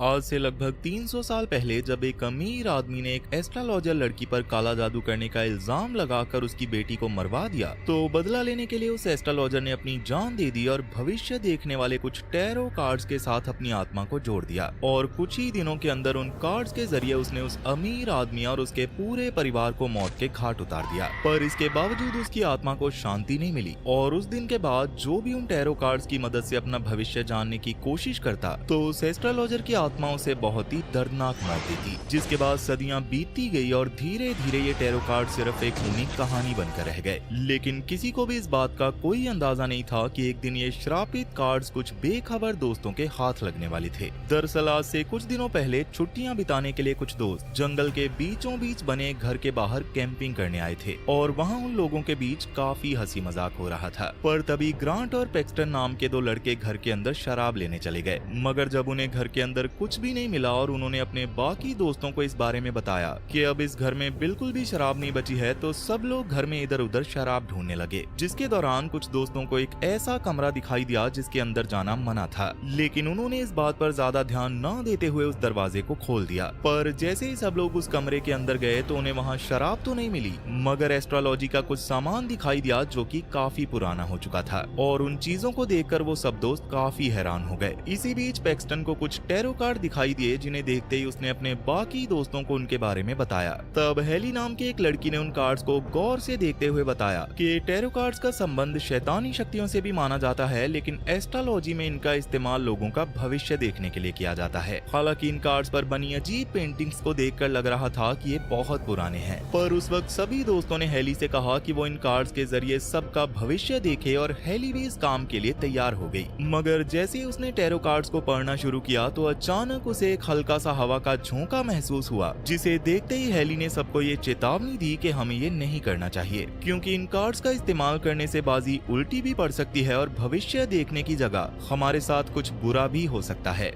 आज से लगभग 300 साल पहले जब एक अमीर आदमी ने एक एस्ट्रोलॉजर लड़की पर काला जादू करने का इल्जाम लगाकर उसकी बेटी को मरवा दिया, तो बदला लेने के लिए उस एस्ट्रोलॉजर ने अपनी जान दे दी और भविष्य देखने वाले कुछ टैरो कार्ड्स के साथ अपनी आत्मा को जोड़ दिया। और कुछ ही दिनों के अंदर उन कार्ड्स के जरिए उसने उस अमीर आदमी और उसके पूरे परिवार को मौत के घाट उतार दिया। पर इसके बावजूद उसकी आत्मा को शांति नहीं मिली और उस दिन के बाद जो भी उन टैरो कार्ड्स की मदद से अपना भविष्य जानने की कोशिश करता, तो उस एस्ट्रोलॉजर की आत्मा उसे बहुत ही दर्दनाक मौत देती। जिसके बाद सदियां बीतती गई और धीरे धीरे ये टैरो कार्ड सिर्फ एक खूनी कहानी बनकर रह गए। लेकिन किसी को भी इस बात का कोई अंदाजा नहीं था कि एक दिन ये श्रापित कार्ड्स कुछ बेखबर दोस्तों के हाथ लगने वाले थे। दरअसल आज से कुछ दिनों पहले छुट्टियां बिताने के लिए कुछ दोस्त जंगल के बीचों बीच बने घर के बाहर कैंपिंग करने आए थे और वहाँ उन लोगों के बीच काफी हंसी मजाक हो रहा था। पर तभी ग्रांट और पैक्सटन नाम के दो लड़के घर के अंदर शराब लेने चले गए, मगर जब उन्हें घर के अंदर कुछ भी नहीं मिला और उन्होंने अपने बाकी दोस्तों को इस बारे में बताया कि अब इस घर में बिल्कुल भी शराब नहीं बची है, तो सब लोग घर में इधर उधर शराब ढूंढने लगे। जिसके दौरान कुछ दोस्तों को एक ऐसा कमरा दिखाई दिया जिसके अंदर जाना मना था, लेकिन उन्होंने इस बात पर ज्यादा ध्यान न देते हुए उस दरवाजे को खोल दिया। पर जैसे ही सब लोग उस कमरे के अंदर गए तो उन्हें वहाँ शराब तो नहीं मिली, मगर एस्ट्रोलॉजी का कुछ सामान दिखाई दिया जो कि काफी पुराना हो चुका था। और उन चीजों को देखकर वो सब दोस्त काफी हैरान हो गए। इसी बीच पैक्सटन को कुछ टैरो कार्ड दिखाई दिए, जिन्हें देखते ही उसने अपने बाकी दोस्तों को उनके बारे में बताया। तब हेली नाम की एक लड़की ने उन कार्ड्स को गौर से देखते हुए बताया कि टैरो कार्ड्स का संबंध शैतानी शक्तियों से भी माना जाता है, लेकिन एस्ट्रोलॉजी में इनका इस्तेमाल लोगों का भविष्य देखने के लिए किया जाता है। हालांकि इन कार्ड्स पर बनी अजीब पेंटिंग्स को देखकर लग रहा था कि ये बहुत पुराने हैं। पर उस वक्त सभी दोस्तों ने हेली से कहा कि वो इन कार्ड्स के जरिए सबका भविष्य देखे और हेली भी इस काम के लिए तैयार हो गई। मगर जैसे ही उसने टैरो कार्ड्स को पढ़ना शुरू किया तो अचानक उसे एक हल्का सा हवा का झोंका महसूस हुआ, जिसे देखते ही हेली ने सबको ये चेतावनी दी कि हमें ये नहीं करना चाहिए, क्योंकि इन कार्ड्स का इस्तेमाल करने से बाजी उल्टी भी पड़ सकती है और भविष्य देखने की जगह हमारे साथ कुछ बुरा भी हो सकता है।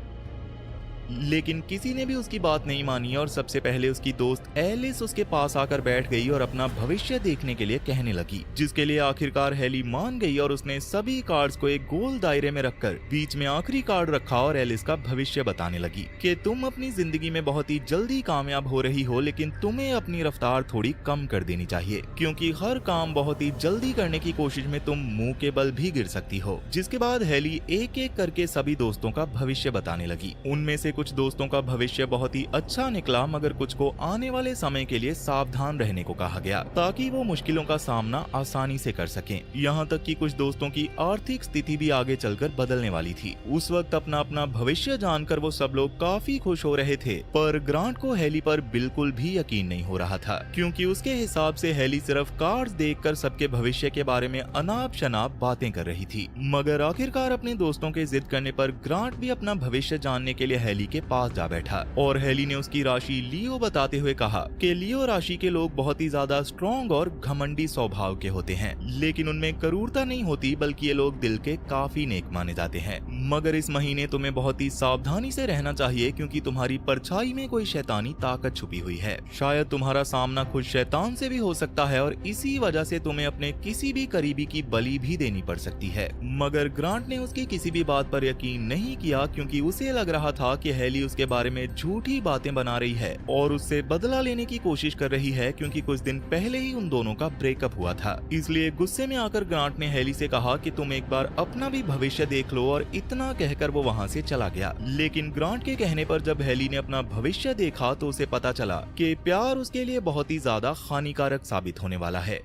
लेकिन किसी ने भी उसकी बात नहीं मानी और सबसे पहले उसकी दोस्त एलिस उसके पास आकर बैठ गई और अपना भविष्य देखने के लिए कहने लगी, जिसके लिए आखिरकार हेली मान गई और उसने सभी कार्ड्स को एक गोल दायरे में रखकर बीच में आखिरी कार्ड रखा और एलिस का भविष्य बताने लगी कि तुम अपनी जिंदगी में बहुत ही जल्दी कामयाब हो रही हो, लेकिन तुम्हें अपनी रफ्तार थोड़ी कम कर देनी चाहिए, क्योंकि हर काम बहुत ही जल्दी करने की कोशिश में तुम मुंह के बल भी गिर सकती हो। जिसके बाद हेली एक एक करके सभी दोस्तों का भविष्य बताने लगी। उनमें से कुछ दोस्तों का भविष्य बहुत ही अच्छा निकला, मगर कुछ को आने वाले समय के लिए सावधान रहने को कहा गया ताकि वो मुश्किलों का सामना आसानी से कर सकें। यहाँ तक कि कुछ दोस्तों की आर्थिक स्थिति भी आगे चलकर बदलने वाली थी। उस वक्त अपना अपना भविष्य जानकर वो सब लोग काफी खुश हो रहे थे, पर ग्रांट को हेली पर बिल्कुल भी यकीन नहीं हो रहा था, क्योंकि उसके हिसाब से हेली सिर्फ कार्ड्स देखकर सबके भविष्य के बारे में अनाप शनाप बातें कर रही थी। मगर आखिरकार अपने दोस्तों के जिद करने पर ग्रांट भी अपना भविष्य जानने के लिए हेली के पास जा बैठा और हेली ने उसकी राशि लियो बताते हुए कहा कि लियो राशि के लोग बहुत ही ज्यादा स्ट्रॉन्ग और घमंडी स्वभाव के होते हैं, लेकिन उनमें क्रूरता नहीं होती, बल्कि ये लोग दिल के काफी नेक माने जाते हैं। मगर इस महीने तुम्हें बहुत ही सावधानी से रहना चाहिए, क्योंकि तुम्हारी परछाई में कोई शैतानी ताकत छुपी हुई है। शायद तुम्हारा सामना खुद शैतान से भी हो सकता है और इसी वजह से तुम्हें अपने किसी भी करीबी की बलि भी देनी पड़ सकती है। मगर ग्रांट ने उसकी किसी भी बात पर यकीन नहीं किया, क्योंकि उसे लग रहा था कि हेली उसके बारे में झूठी बातें बना रही है और उससे बदला लेने की कोशिश कर रही है, क्योंकि कुछ दिन पहले ही उन दोनों का ब्रेकअप हुआ था। इसलिए गुस्से में आकर ग्रांट ने हेली से कहा कि तुम एक बार अपना भी भविष्य देख लो, और इतना कहकर वो वहाँ से चला गया। लेकिन ग्रांट के कहने पर जब हेली ने अपना भविष्य देखा तो उसे पता चला कि प्यार उसके लिए बहुत ही ज्यादा हानिकारक साबित होने वाला है।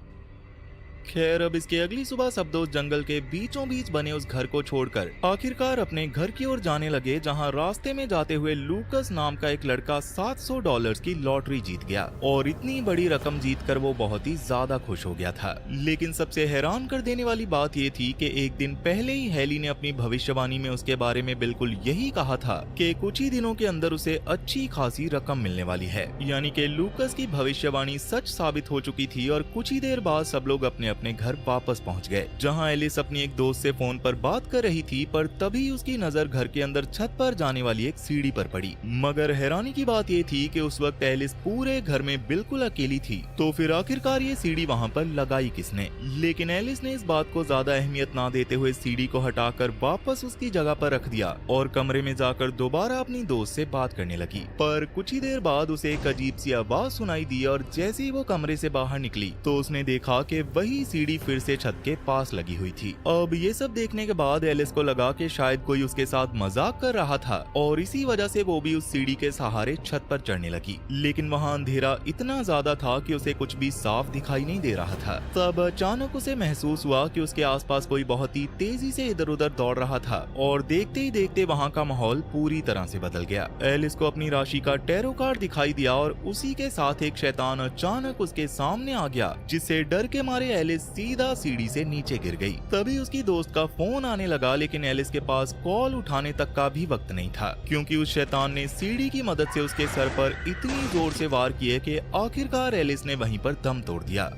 खैर, अब इसके अगली सुबह सब दोस्त जंगल के बीचों बीच बने उस घर को छोड़कर आखिरकार अपने घर की ओर जाने लगे, जहां रास्ते में जाते हुए लूकस नाम का एक लड़का $700 की लॉटरी जीत गया और इतनी बड़ी रकम जीतकर वो बहुत ही ज्यादा खुश हो गया था। लेकिन सबसे हैरान कर देने वाली बात ये थी कि एक दिन पहले ही हेली ने अपनी भविष्यवाणी में उसके बारे में बिल्कुल यही कहा था कि कुछ ही दिनों के अंदर उसे अच्छी खासी रकम मिलने वाली है। यानी कि लूकस की भविष्यवाणी सच साबित हो चुकी थी और कुछ ही देर बाद सब लोग अपने अपने घर वापस पहुंच गए, जहां एलिस अपनी एक दोस्त से फोन पर बात कर रही थी, पर तभी उसकी नजर घर के अंदर छत पर जाने वाली एक सीढ़ी पर पड़ी। मगर हैरानी की बात ये थी कि उस वक्त एलिस पूरे घर में बिल्कुल अकेली थी, तो फिर आखिरकार ये सीढ़ी वहाँ पर लगाई किसने? लेकिन एलिस ने इस बात को ज्यादा अहमियत ना देते हुए सीढ़ी को हटाकर वापस उसकी जगह पर रख दिया और कमरे में जाकर दोबारा अपनी दोस्त से बात करने लगी। पर कुछ ही देर बाद उसे एक अजीब सी आवाज सुनाई दी और जैसे ही वो कमरे से बाहर निकली तो उसने देखा कि वही सीढ़ी फिर से छत के पास लगी हुई थी। अब ये सब देखने के बाद एलिस को लगा कि शायद कोई उसके साथ मजाक कर रहा था और इसी वजह से वो भी उस सीढ़ी के सहारे छत पर चढ़ने लगी। लेकिन वहाँ अंधेरा इतना ज्यादा था कि उसे कुछ भी साफ दिखाई नहीं दे रहा था। तब अचानक उसे महसूस हुआ कि उसके आसपास कोई बहुत ही तेजी से इधर उधर दौड़ रहा था और देखते ही देखते वहाँ का माहौल पूरी तरह से बदल गया। एलिस को अपनी राशि का टैरो कार्ड दिखाई दिया और उसी के साथ एक शैतान अचानक उसके सामने आ गया, जिससे डर के मारे एलिस सीधा सीढ़ी से नीचे गिर गई। तभी उसकी दोस्त का फोन आने लगा, लेकिन एलिस के पास कॉल उठाने तक का भी वक्त नहीं था, क्योंकि उस शैतान ने सीढ़ी की मदद से उसके सर पर इतनी जोर से वार किए कि आखिरकार एलिस ने वहीं पर दम तोड़ दिया।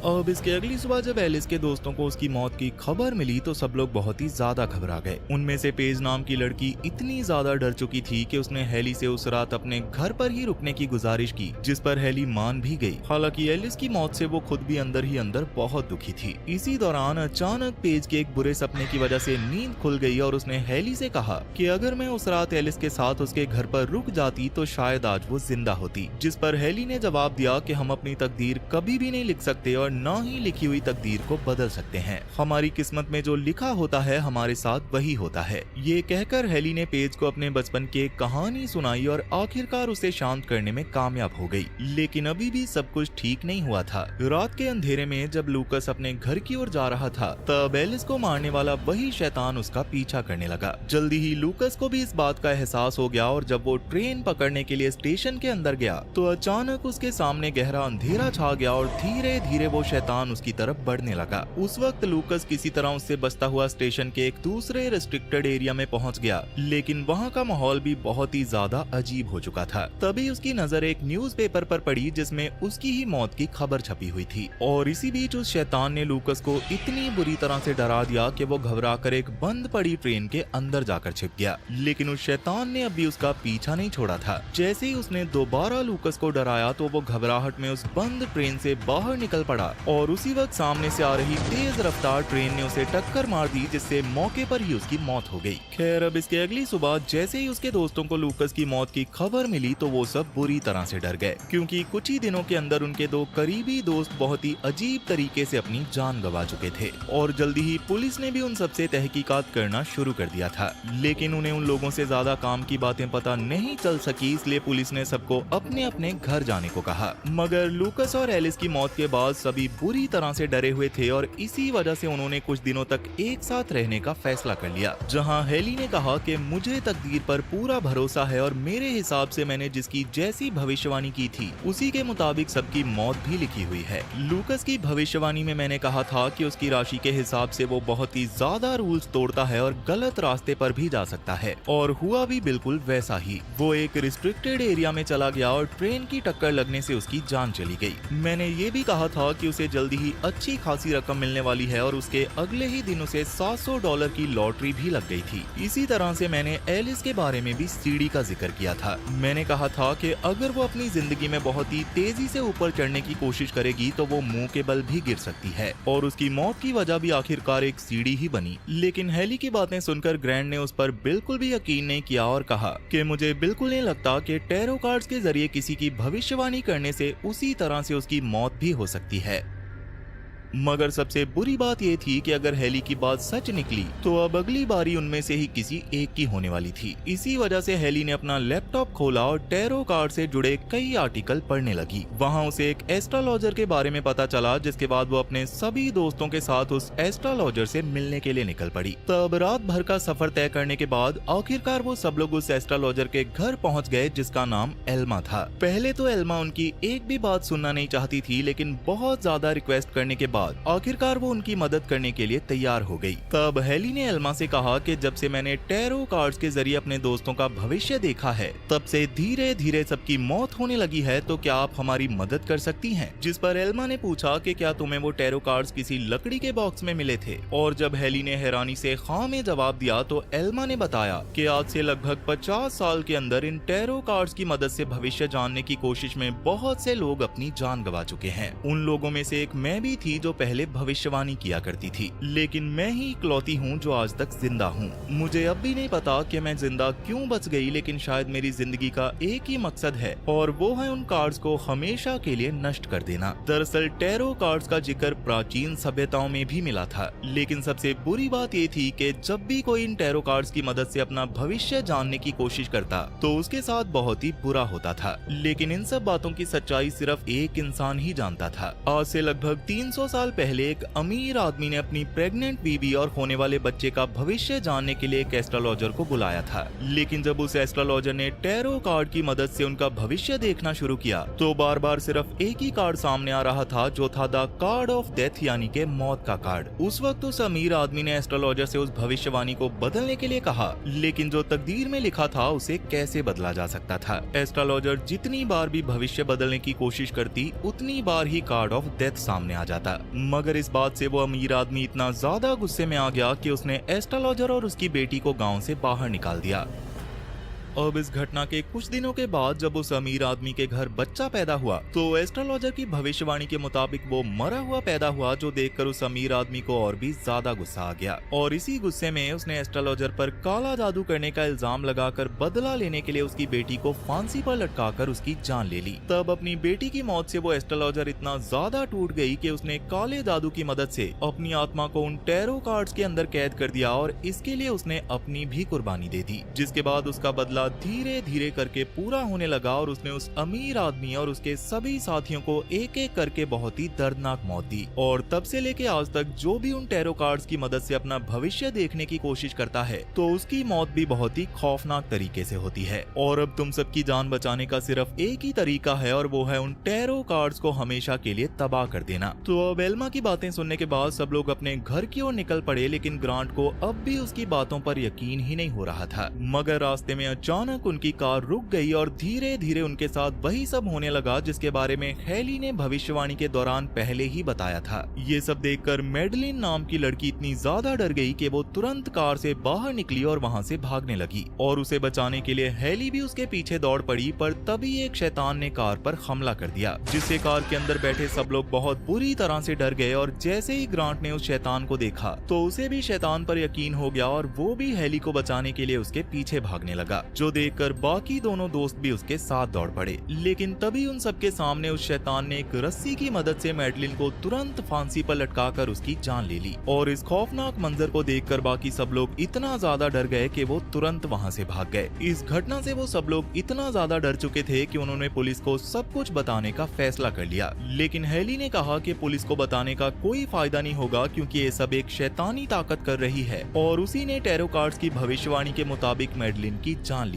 अब इसके अगली सुबह जब एलिस के दोस्तों को उसकी मौत की खबर मिली तो सब लोग बहुत ही ज्यादा घबरा गए। उनमें से पेज नाम की लड़की इतनी ज्यादा डर चुकी थी कि उसने हेली से उस रात अपने घर पर ही रुकने की गुजारिश की, जिस पर हेली मान भी गई। हालांकि एलिस की मौत से वो खुद भी अंदर ही अंदर बहुत दुखी थी। इसी दौरान अचानक पेज के एक बुरे सपने की वजह से नींद खुल गई और उसने हेली से कहा कि अगर मैं उस रात एलिस के साथ उसके घर पर रुक जाती तो शायद आज वो जिंदा होती। जिस पर हेली ने जवाब दिया कि हम अपनी तकदीर कभी भी नहीं लिख सकते और न ही लिखी हुई तकदीर को बदल सकते हैं। हमारी किस्मत में जो लिखा होता है हमारे साथ वही होता है। ये कहकर हेली ने पेज को अपने बचपन की एक कहानी सुनाई और आखिरकार उसे शांत करने में कामयाब हो गई। लेकिन अभी भी सब कुछ ठीक नहीं हुआ था। रात के अंधेरे में जब लूकस अपने घर की ओर जा रहा था तब एलिस को मारने वाला वही शैतान उसका पीछा करने लगा। जल्दी ही लूकस को भी इस बात का एहसास हो गया और जब वो ट्रेन पकड़ने के लिए स्टेशन के अंदर गया तो अचानक उसके सामने गहरा अंधेरा छा गया और धीरे धीरे वो शैतान उसकी तरफ बढ़ने लगा। उस वक्त लूकस किसी तरह उससे बचता हुआ स्टेशन के एक दूसरे रिस्ट्रिक्टेड एरिया में पहुंच गया, लेकिन वहां का माहौल भी बहुत ही ज्यादा अजीब हो चुका था। तभी उसकी नजर एक न्यूज़पेपर पर पड़ी जिसमें उसकी ही मौत की खबर छपी हुई थी और इसी बीच उस शैतान ने लूकस को इतनी बुरी तरह से डरा दिया कि वो घबराकर एक बंद पड़ी ट्रेन के अंदर जाकर छिप गया। लेकिन उस शैतान ने अभी उसका पीछा नहीं छोड़ा था। जैसे ही उसने दोबारा लूकस को डराया तो वो घबराहट में उस बंद ट्रेन से बाहर निकल पड़ा और उसी वक्त सामने से आ रही तेज रफ्तार ट्रेन ने उसे टक्कर मार दी, जिससे मौके पर ही उसकी मौत हो गई। खैर अब इसके अगली सुबह जैसे ही उसके दोस्तों को लूकस की मौत की खबर मिली तो वो सब बुरी तरह से डर गए, क्योंकि कुछ ही दिनों के अंदर उनके दो करीबी दोस्त बहुत ही अजीब तरीके से अपनी जान गंवा चुके थे और जल्दी ही पुलिस ने भी उन सबसे तहकीकात करना शुरू कर दिया था। लेकिन उन्हें उन लोगों से ज्यादा काम की बातें पता नहीं चल सकी, इसलिए पुलिस ने सबको अपने अपने घर जाने को कहा। मगर लूकस और एलिस की मौत के बाद सभी बुरी तरह से डरे हुए थे और इसी वजह से उन्होंने कुछ दिनों तक एक साथ रहने का फैसला कर लिया, जहां हेली ने कहा कि मुझे तकदीर पर पूरा भरोसा है और मेरे हिसाब से मैंने जिसकी जैसी भविष्यवाणी की थी उसी के मुताबिक सबकी मौत भी लिखी हुई है। लूकस की भविष्यवाणी में मैंने कहा था कि उसकी राशि के हिसाब से वो बहुत ही ज्यादा रूल्स तोड़ता है और गलत रास्ते पर भी जा सकता है, और हुआ भी बिल्कुल वैसा ही। वो एक रिस्ट्रिक्टेड एरिया में चला गया और ट्रेन की टक्कर लगने से उसकी जान चली गई। मैंने ये भी कहा था कि उसे जल्दी ही अच्छी खासी रकम मिलने वाली है और उसके अगले ही दिन उसे $700 की लॉटरी भी लग गई थी। इसी तरह से मैंने एलिस के बारे में भी सीढ़ी का जिक्र किया था। मैंने कहा था कि अगर वो अपनी जिंदगी में बहुत ही तेजी से ऊपर चढ़ने की कोशिश करेगी तो वो मुंह के बल भी गिर सकती है, और उसकी मौत की वजह भी आखिरकार एक सीढ़ी ही बनी। लेकिन हेली की बातें सुनकर ग्रैंड ने उस पर बिल्कुल भी यकीन नहीं किया और कहा कि मुझे बिल्कुल नहीं लगता कि टैरो कार्ड्स के जरिए किसी की भविष्यवाणी करने से उसी तरह से उसकी मौत भी हो सकती है। मगर सबसे बुरी बात ये थी कि अगर हेली की बात सच निकली तो अब अगली बारी उनमें से ही किसी एक की होने वाली थी। इसी वजह से हेली ने अपना लैपटॉप खोला और टैरो कार्ड से जुड़े कई आर्टिकल पढ़ने लगी। वहाँ उसे एक एस्ट्रोलॉजर के बारे में पता चला, जिसके बाद वो अपने सभी दोस्तों के साथ उस एस्ट्रोलॉजर से मिलने के लिए निकल पड़ी। तब रात भर का सफर तय करने के बाद आखिरकार वो सब लोग उस एस्ट्रोलॉजर के घर पहुँच गए, जिसका नाम एल्मा था। पहले तो एल्मा उनकी एक भी बात सुनना नहीं चाहती थी, लेकिन बहुत ज्यादा रिक्वेस्ट करने के बाद बाद आखिरकार वो उनकी मदद करने के लिए तैयार हो गई। तब हेली ने एल्मा से कहा कि जब से मैंने टैरो कार्ड्स के जरिए अपने दोस्तों का भविष्य देखा है, तब से धीरे धीरे सबकी मौत होने लगी है, तो क्या आप हमारी मदद कर सकती हैं? जिस पर एल्मा ने पूछा कि क्या तुम्हें वो टैरो कार्ड्स किसी लकड़ी के बॉक्स में मिले थे? और जब हेली ने हैरानी से हाँ में जवाब दिया तो एल्मा ने बताया कि आज से लगभग 50 साल के अंदर इन टैरो कार्ड्स की मदद से भविष्य जानने की कोशिश में बहुत से लोग अपनी जान गंवा चुके हैं। उन लोगों में से एक मैं भी थी जो पहले भविष्यवाणी किया करती थी, लेकिन मैं ही इकलौती हूँ जो आज तक जिंदा हूँ। मुझे अब भी नहीं पता कि मैं जिंदा क्यों बच गई, लेकिन शायद मेरी जिंदगी का एक ही मकसद है और वो है उन कार्ड्स को हमेशा के लिए नष्ट कर देना। दरअसल टैरो कार्ड्स का जिक्र प्राचीन सभ्यताओं में भी मिला था, लेकिन सबसे बुरी बात ये थी कि जब भी कोई इन टैरो कार्ड्स की मदद से अपना भविष्य जानने की कोशिश करता तो उसके साथ बहुत ही बुरा होता था। लेकिन इन सब बातों की सच्चाई सिर्फ एक इंसान ही जानता था। आज से लगभग 300 साल पहले एक अमीर आदमी ने अपनी प्रेग्नेंट बीवी और होने वाले बच्चे का भविष्य जानने के लिए एक एस्ट्रोलॉजर को बुलाया था। लेकिन जब उस एस्ट्रोलॉजर ने टैरो कार्ड की मदद से उनका भविष्य देखना शुरू किया तो बार बार सिर्फ एक ही कार्ड सामने आ रहा था, जो था द कार्ड ऑफ डेथ, यानी के मौत का कार्ड। उस वक्त उस अमीर आदमी ने एस्ट्रोलॉजर से उस भविष्यवाणी को बदलने के लिए कहा, लेकिन जो तकदीर में लिखा था उसे कैसे बदला जा सकता था। एस्ट्रोलॉजर जितनी बार भी भविष्य बदलने की कोशिश करती, उतनी बार ही कार्ड ऑफ डेथ सामने आ जाता। मगर इस बात से वो अमीर आदमी इतना ज्यादा गुस्से में आ गया कि उसने एस्ट्रोलॉजर और उसकी बेटी को गांव से बाहर निकाल दिया। अब इस घटना के कुछ दिनों के बाद जब उस अमीर आदमी के घर बच्चा पैदा हुआ तो एस्ट्रोलॉजर की भविष्यवाणी के मुताबिक वो मरा हुआ पैदा हुआ, जो देखकर उस अमीर आदमी को और भी ज्यादा गुस्सा आ गया और इसी गुस्से में उसने एस्ट्रोलॉजर पर काला जादू करने का इल्जाम लगाकर बदला लेने के लिए उसकी बेटी को फांसी पर लटकाकर उसकी जान ले ली। तब अपनी बेटी की मौत से वो एस्ट्रोलॉजर इतना ज्यादा टूट गई कि उसने काले जादू की मदद से अपनी आत्मा को उन टैरो कार्ड्स के अंदर कैद कर दिया और इसके लिए उसने अपनी भी कुर्बानी दे दी। जिसके बाद उसका बदला धीरे धीरे करके पूरा होने लगा और उसने उस अमीर आदमी और उसके सभी साथियों को एक एक करके बहुत ही दर्दनाक मौत दी। और तब से लेके आज तक जो भी उन टैरो कार्ड्स की मदद से अपना भविष्य देखने की कोशिश करता है तो उसकी मौत भी बहुत ही खौफनाक तरीके से होती है। और अब तुम सबकी जान बचाने का सिर्फ एक ही तरीका है और वो है उन टैरो कार्ड्स को हमेशा के लिए तबाह कर देना। तो अब एल्मा की बातें सुनने के बाद सब लोग अपने घर की ओर निकल पड़े, लेकिन ग्रांट को अब भी उसकी बातों पर यकीन ही नहीं हो रहा था। मगर रास्ते में अचानक उनकी कार रुक गई और धीरे धीरे उनके साथ वही सब होने लगा जिसके बारे में हेली ने भविष्यवाणी के दौरान पहले ही बताया था। ये सब देखकर मैडलिन नाम की लड़की इतनी ज्यादा डर गई कि वो तुरंत कार से बाहर निकली और वहां से भागने लगी और उसे बचाने के लिए हेली भी उसके पीछे दौड़ पड़ी। पर तभी एक शैतान ने कार पर हमला कर दिया, जिससे कार के अंदर बैठे सब लोग बहुत बुरी तरह से डर गए। और जैसे ही ग्रांट ने उस शैतान को देखा तो उसे भी शैतान पर यकीन हो गया और वो भी हेली को बचाने के लिए उसके पीछे भागने लगा, जो देखकर बाकी दोनों दोस्त भी उसके साथ दौड़ पड़े। लेकिन तभी उन सबके सामने उस शैतान ने एक रस्सी की मदद से मैडलिन को तुरंत फांसी पर लटकाकर उसकी जान ले ली। और इस खौफनाक मंजर को देखकर बाकी सब लोग इतना ज्यादा डर गए कि वो तुरंत वहां से भाग गए। इस घटना से वो सब लोग इतना ज्यादा डर चुके थे कि उन्होंने पुलिस को सब कुछ बताने का फैसला कर लिया। लेकिन हेली ने कहा कि पुलिस को बताने का कोई फायदा नहीं होगा, क्योंकि ये सब एक शैतानी ताकत कर रही है और उसी ने टैरो कार्ड्स की भविष्यवाणी के मुताबिक मैडलिन की जान